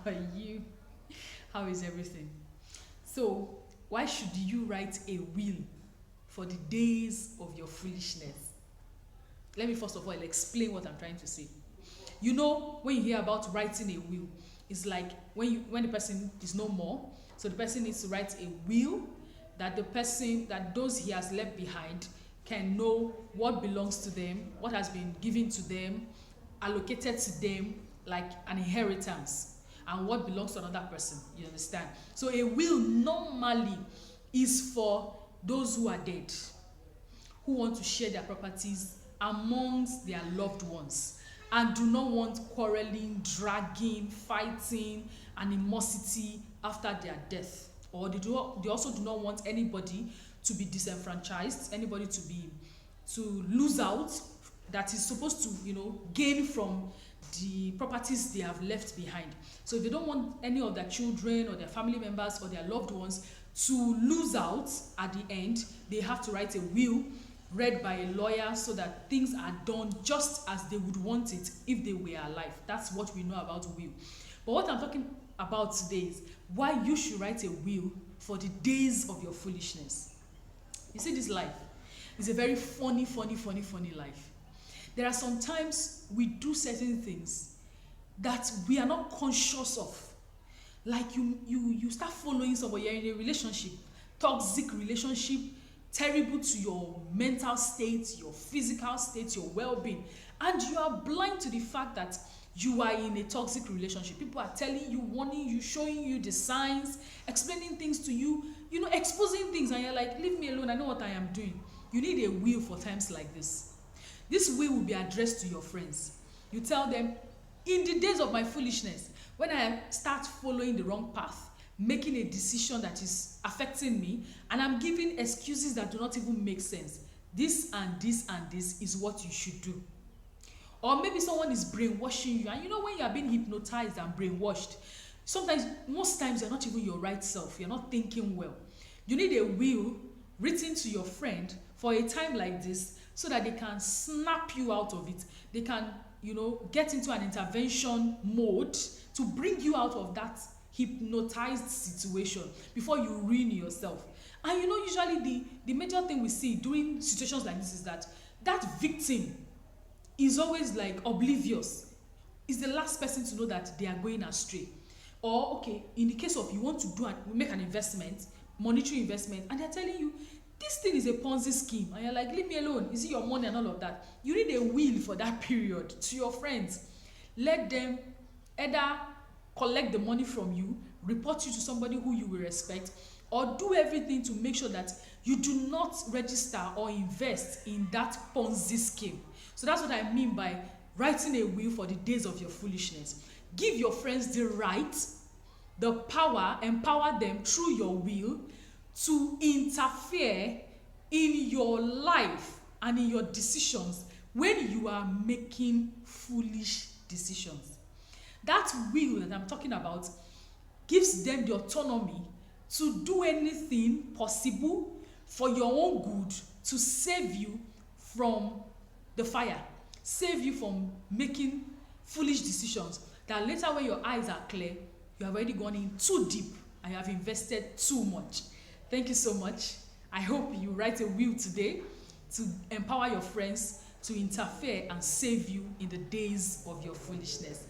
are you? How is everything? So, why should you write a will for the days of your foolishness? Let me first of all explain what I'm trying to say. You know, when you hear about writing a will, it's like when the person is no more, so the person needs to write a will that those he has left behind can know what belongs to them, what has been given to them, allocated to them like an inheritance, and what belongs to another person. You understand? So a will normally is for those who are dead, who want to share their properties amongst their loved ones and do not want quarreling, dragging, fighting, animosity after their death. Or they also do not want anybody to be disenfranchised, anybody to lose out, that is supposed to, gain from the properties they have left behind. So if they don't want any of their children or their family members or their loved ones to lose out at the end, they have to write a will read by a lawyer so that things are done just as they would want it if they were alive. That's what we know about will. But what I'm talking about today is why you should write a will for the days of your foolishness. You see, this life is a very funny life. There are sometimes we do certain things that we are not conscious of. Like you start following somebody, you're in a relationship, toxic relationship, terrible to your mental state, your physical state, your well-being, and you are blind to the fact that you are in a toxic relationship. People are telling you, warning you, showing you the signs, explaining things to you, exposing things, and you're like, leave me alone, I know what I am doing. You need a will for times like this. This will be addressed to your friends. You tell them, in the days of my foolishness, when I start following the wrong path, making a decision that is affecting me, and I'm giving excuses that do not even make sense, this and this and this is what you should do. Or maybe someone is brainwashing you, and when you are being hypnotized and brainwashed, most times you're not even your right self, you're not thinking well. You need a will written to your friend for a time like this so that they can snap you out of it. They can, get into an intervention mode to bring you out of that hypnotized situation before you ruin yourself. And usually the major thing we see during situations like this is that victim is always like oblivious, is the last person to know that they are going astray. Or okay, in the case of you want to make an investment, monetary investment, and they're telling you this thing is a Ponzi scheme, and you're like, leave me alone, is it your money and all of that? You need a will for that period to your friends. Let them either collect the money from you, report you to somebody who you will respect, or do everything to make sure that you do not register or invest in that Ponzi scheme. So that's what I mean by writing a will for the days of your foolishness. Give your friends the right, the power, empower them through your will to interfere in your life and in your decisions when you are making foolish decisions. That will that I'm talking about gives them the autonomy to do anything possible for your own good, to save you from the fire, save you from making foolish decisions that later when your eyes are clear, you have already gone in too deep and you have invested too much. Thank you so much. I hope you write a will today to empower your friends to interfere and save you in the days of your foolishness.